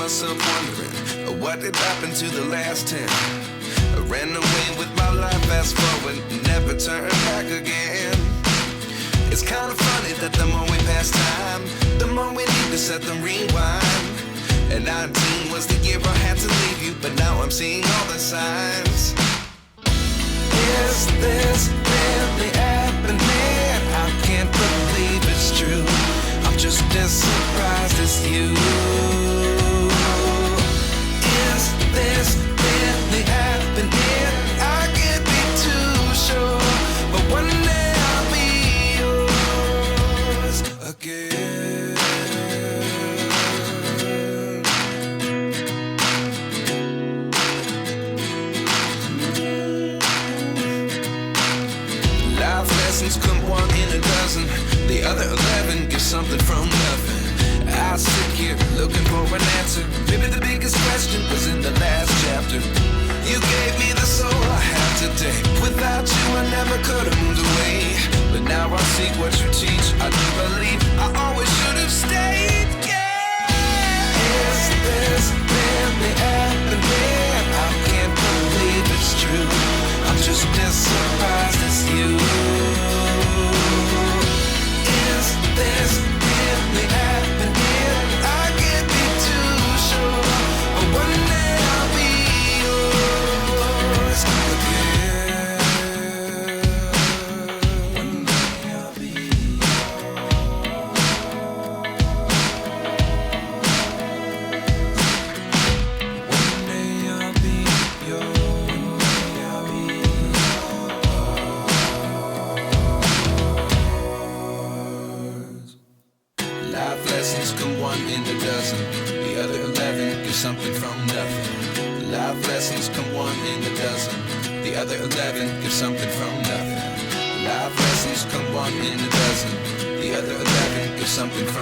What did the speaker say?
myself wondering, what did happen to the last 10? I ran away with my life, fast forward, never turn back again. It's kind of funny that the more we pass time, the more we need to set them rewind. And 19 was the year I had to leave you, but now I'm seeing all the signs. Is this really happening? I can't believe it's true. I'm just as surprised as you. Is this really happening? I can't be too sure, but one day I'll be yours again. Life lessons come one in a dozen. The other 11 give something from nothing. I sit here looking for an answer. Maybe the biggest question was in the last chapter. You gave me the soul I have today. Without you I never could have moved away. But now I see what you teach. I do believe I always should have stayed. Yeah. Is this really happening? I can't believe it's true. I'm just as surprised as you. Is this really happening? I can't be too sure, but one day I'll be yours again. One day I'll be yours. One day I'll be yours. Life lessons come one in a dozen. The other 11 give something from nothing. Life lessons come one in a dozen. The other 11 give something from nothing. Life lessons come one in a dozen. The other 11 give something from